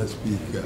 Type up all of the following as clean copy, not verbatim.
Mr. Speaker.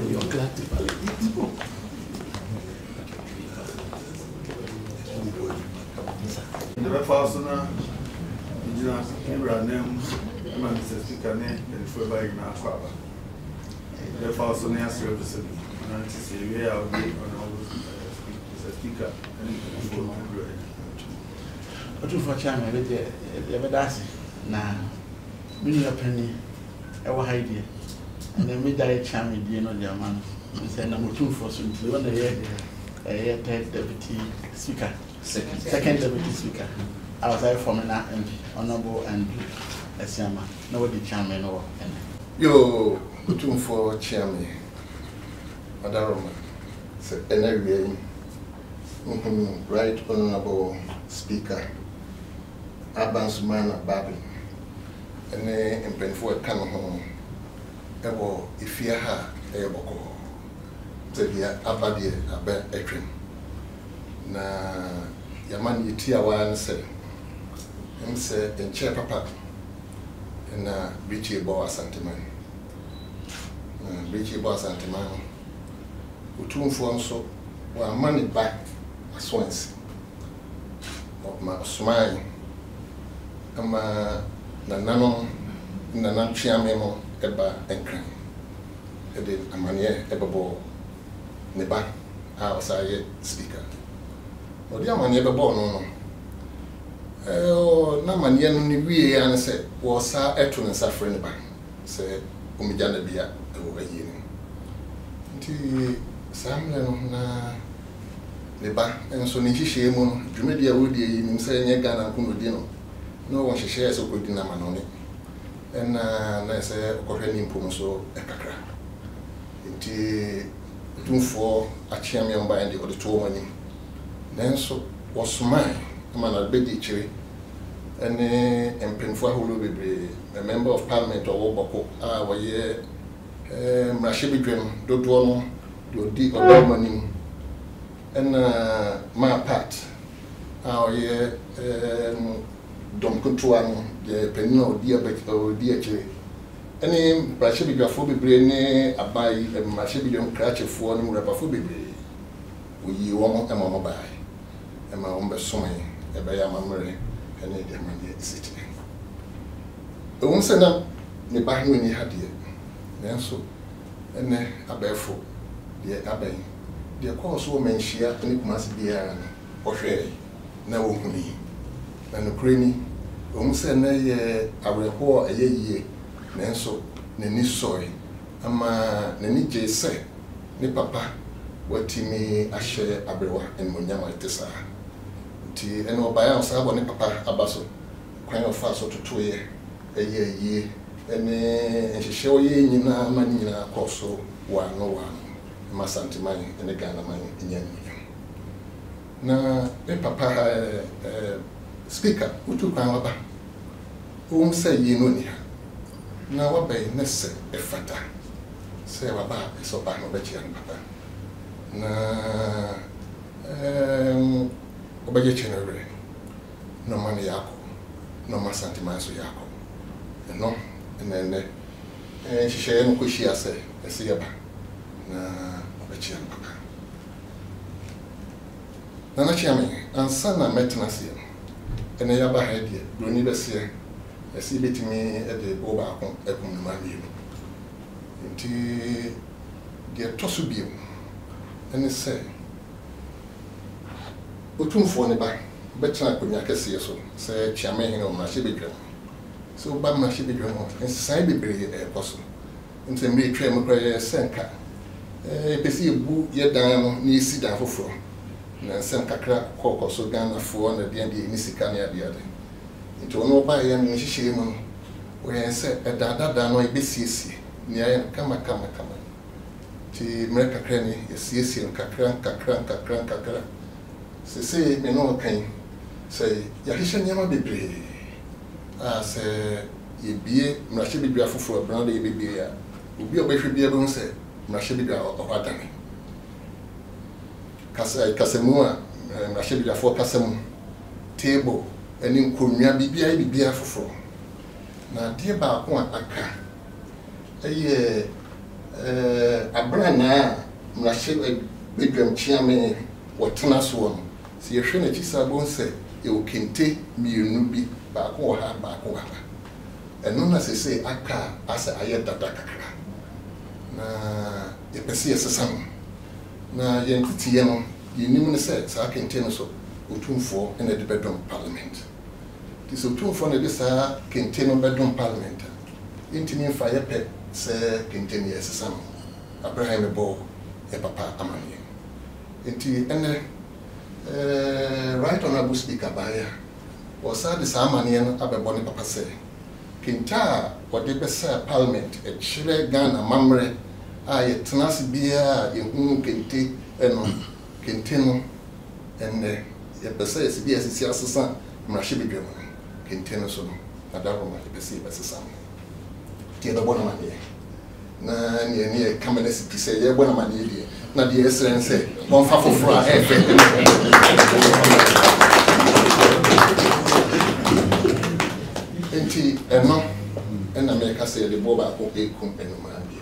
You're glad to validate. The first one, Abraham, Mr. Speaker, and for by now, Father. The first one has service, and I say, we are on Mr. Speaker, and for But you for China, the Vedasi, now, me a penny, our idea, and then we die charming, you know, their man. We say number 2 for some, we want to hear a third deputy speaker, second deputy speaker. Outside from an MP, honorable and Asiama. Nobody chairman or any. Yo, looking for chairman, Madam, said, and right honorable speaker, Abansman Babi, and then in Penford come home. Ebo, if you have a boko, said the Abadi, a bad etrim. Na Yaman Yitia one said. Say in chair papa and Richie Boa Santiman. Richie Boa Santiman, who two forms so were money back as once of my smile. Nano Nanan Chiamemo Eba and Cran. I did a mania ebabo Neba, outside speaker. Or the man ever born no. Na mania no ni wie an se wo sa eto ne safre ba se umija na bia e wo ayi ni nti samle no na ne ba enso ne hihye mu no dwumedi a wodi ayi ni se nye Ghana ko no di no no wo hihye se ko di na ma no ne na se ko hwe ni mpom so e kakra nti tumfo achiame mba ndi o de to mani nenso wo smai man bedi chiri any empinfo aholo bebre a member of parliament or boko waye mrashibidwem dodo no do di odomani and my part waye dom control no the penino di abek di chiri any mrashibidwafo bebre ne abai mrashibidwem krachefo no rapafo bebre oyi wo mo bai ema ombe somai ebe ya mamre ene de manye city o nse na ne ba no ni hade nenso ene abefo de abai de ko so menhia ne kumase bia no ohwe na wo huni na no kreni o nse na ye aweho ayeye nenso ne ni soi ama ne ni jese ne papa watimi ahye abrewa en monyama tesa ti eno baya osabo ne papa abaso kwan ofa so totoye eye ene nhihye oye nyina mani nyina koso wa no masanti mani ene Ghana mani nyani na e papa speaker utu kwan waba o say ye no ni ha na wabai ne se e fata se waba so ba no be chia papa na obaje chenere no mani yako no masanti manso yako no nene shishe no kushi ase esiyaba na obache papa na chiame ansa na metnase ene yaba haidie broni besie esi betimi ede boba akon ekum no mani nti de tosu bio ene se otumfo ne ba betena konya kese so se chiame hin o ma shebedwa so ba ma shebedwa mo ensai bebre e koso nti me twa mo kra senka pesi ebu ye dan no ni isi dan foforo na senka kra kokoso Ghana fo na de ni sika na ade ade nti ono ba ye no hihye mu o ye se edada no ebesiesi ni aye kama ti mreka kra ni yesiesi kakra se me no kan say ya hihye nyama bebre as yebie mrahye bibia foforo brand ye bibia ya obi obehwe bia be hu se mrahye bibia owadane kasemu a mrahye bibia fo kasemu table eni nkonwa bibia foforo na die ba ko aka eye abrana mrahye bibia mchiame wotena so no se yehwe na chisa bo se e okente mienu bi ba ko ha eno na se aka asa aye dada kakra na yepese yesesam na yentitiye no yenim ne se sa kente no so otumfo ene de bedom parliament ti so otumfo ne de sa kente no bedom parliament intimi fa yepe se kente ne yesesam Abraham bo e papa amanye enti ene right honorable speaker baya osa de sa amanye no abebo ne papa se Kinta wade besa parliament e chire Ghana mamre a yetenase bia yehu kente eno kente no enne ye besa ye bia sisi asesa mrahye bidwam kente no so no adaroma ye besa ye besa tie da bona mane na ne kamene siti se ye bona mane die na de esrense bon fa foforo a efe enti eno ena America say the boba ko ekum enuma bi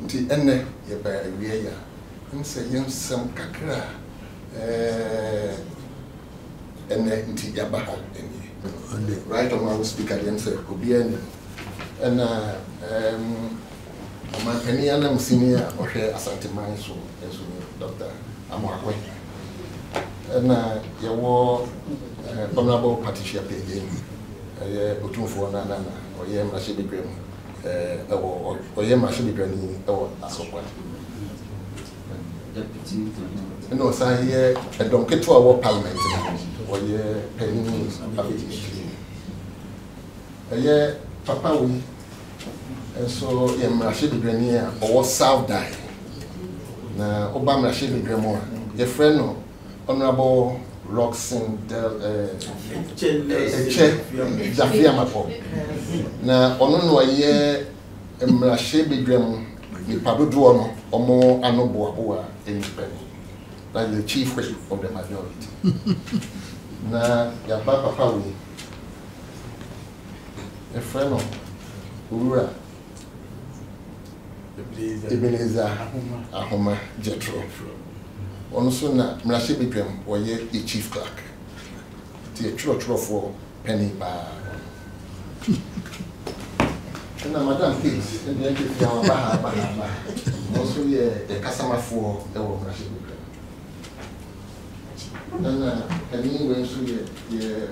nti enne ye ba awie ya nse yensem kakra enne nti ya ba ha eni right on our speaker dem say obi eni ena Omapeni ana msinia ohwe Asante Man so esu Dr. Amoakwe ena yewo honorable Patricia Page otumfo na oye mrahye bidwam oye mrahye bidwani asokwa deputy no say ye edom keto awo parliament oye penin abiti oye papa wi so ye mrahye bidwani a owo south die na oba mrahye bidwam a ye friend no honorable Roxin Jafia Mapo. Na ono no ye mrahye bidwam ni padodo no omo anobo aboa enipeni. That is the chief whip of the majority. Na ya papa we a friend of Urura Ebenezer Ahoma Jetro. Ono so na mrahye bidwam oye the chief clerk ti churo for penny ba na madam please and then if you are ba also ye the customer for e wo mrahye bidwam na penny we so ye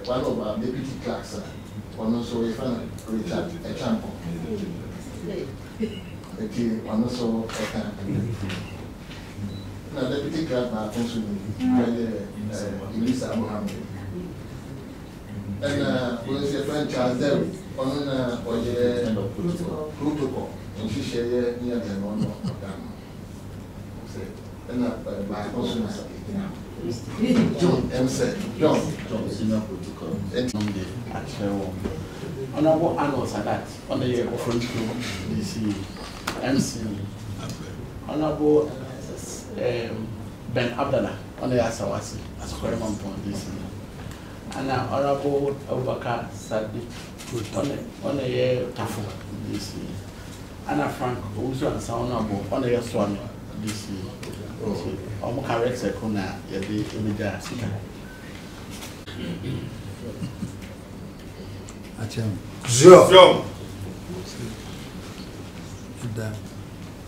one of our deputy clerks ono so ye fan Richard Echampo eki ono so na deputy clerk na also Elisa Mohammed and we say friend Charles Derry on na oye protocol and she share near the no say and by also John senior protocol and honorable Anwar Sadat on the year of DC MC honorable Ben Abdallah on the Asawasi as Koreman Pond DC and honorable Abubakar Sadi on the year Tafu DC and Frank also and honorable on the year Swami DC Omukaret Sekuna Yadi Imida Sika Acham Zio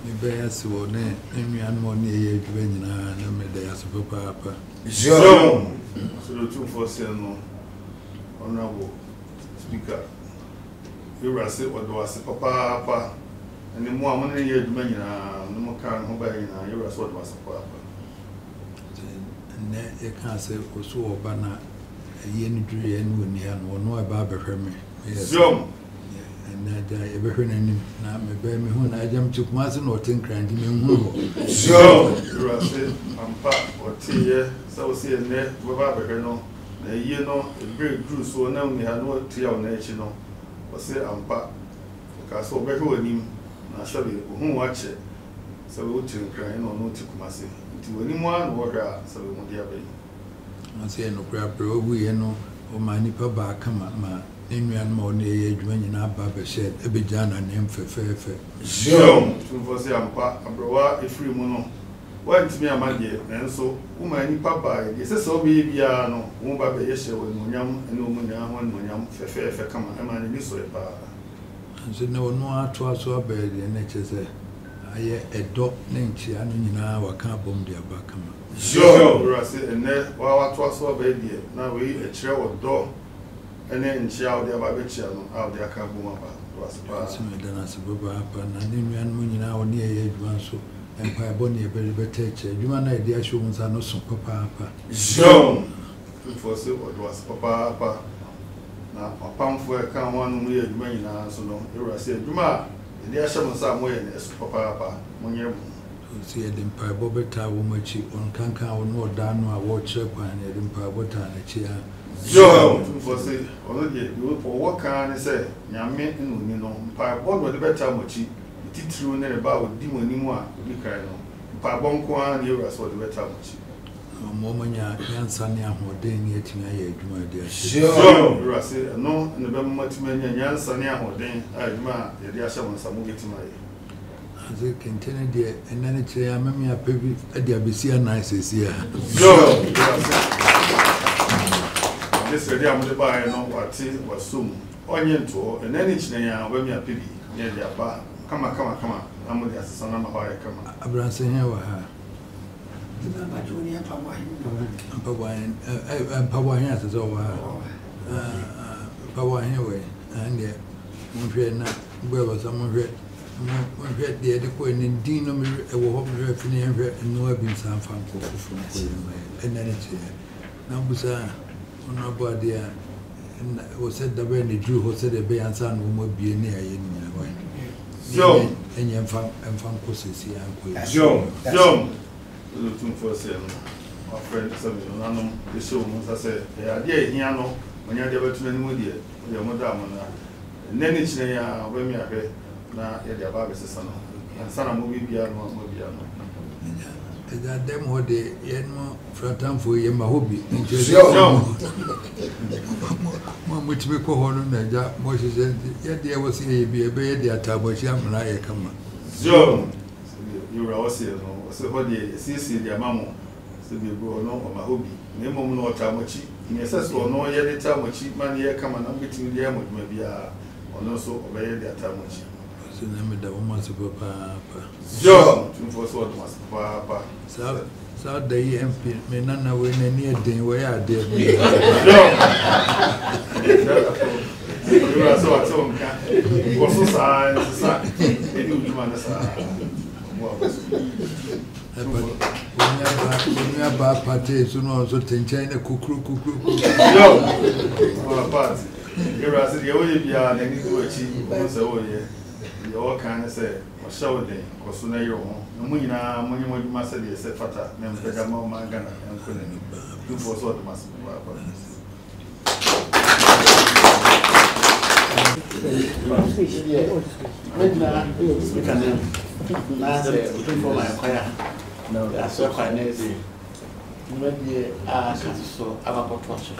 Mibaya so ne nnuan mo ne ye adwa nyina na medaya so papa Zio so the two for say no honorable speaker you rase odwase papa and mo amon ne ye adwa nyina no mo kan ho ba nyina you rase odwase papa ne e kan se oso oba na ye ni duru ye ni oni ya no no aba behwe me Zio na ja e behwe na nim na me be me hu na ajam chukuma se no tin krandi me hu Zio you rase ampa otie so see ne baba behwe no na yie no break through so na uni ha no tia o na echi no o se ampa ka so be hwe onim na shabe hu wa che so we tin kran no no ti kumase nti woni mu an wo hwa so we mu dia be na se no kra pro wu ye no o ma nipa ba kama ma enua no ne ye adwuma nyina ba be she ebejana ne mfefefe jom tun fo se ampa abrowa efri mu no want me amage enso uma nipa ba ye se so be bia no wo ba be ye she wo nyam ene wo nya ho nyam fefefe kama ama ne so e ba nso ne wono ato aso abedi ne chese aye edo ne nchi anu nyina waka bom dia ba kama jo rase ene wa ato aso abedi na we e kire wo do ene nchi a wo dia ba be chia no a wo dia ka bom ba rase pa so me dana se baba pa na ne nua no nyina woni ye adwuma so empire boni e be teche adwuma na e dia show nsa no so papa pa jo for se wo do as papa na papamfo e kan wanu mu ye adwuma nyina so no rase adwuma e dia hyem nsa mo ye ne so papa mo nye mu si e dem pa bo beta wo machi on kankan wo no da no a wo kire kwan e dem pa bota na chi ha jo for se ono die do for wo kan ne se nyame no ni no pa bo do de beta machi titru ne ba wo di mo ni mu a bi kai no pa bonko an ye rase wo de beta machi mo manya yansa ne ahoden ne atimia ye adwuma de jo rase no ne be matimanya yansa ne ahoden adwuma ye de ahye won samu getima ye aze kentene de enane kire ya mami apebi ade abesia na sesia jo this ready am de ba no wati wasum onye nto enane kire ya wami apebi ye de aba kama amu de asesa na ma ba ye kama abranse he wa ha Pawahin as over Pawahin way, and yet, na where someone read the adequate and Dino, a woman and no been some fun from and then it's here. Now, Busa, nobody, and was said the very Jew who said a bay and son will be near you. So, and young fun and fun courses here. Joe. Looking for sale. My friend, some the show must I say, yeah, Hiano, when you're able to any dear, your madam, and then it's when we are here. Now, your baby's son, and son of movie piano. That them what they yet more fratan for ye mahobi. Which we call on that Moses said, yet there was a be a bed at Tabosham and I come. Joe, you were also. So what the see their mamma so be bro no my hobby name no tamochi in excess or no ye tamochi man here come and between the amount maybe or no so obey their tamochi so name the woman super papa Joe for so must papa so the MP me nana we near den where are there you are so at home was so sad they do man when you have party, so no, so China kukru. No, but you're as the only be and any to achieve, so you all kind of say, or show day, or sooner your own. No money, you must say, a fata, and Pegamo Magana, and couldn't do for sort of must for my choir. No, that's so quite easy. Maybe so about what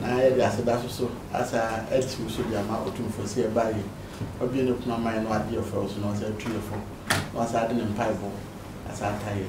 I that's so as I ate to so the amount for see a body. I've been up my mind, no idea for us, no, 3 or 4. Once I didn't pipe as I tired.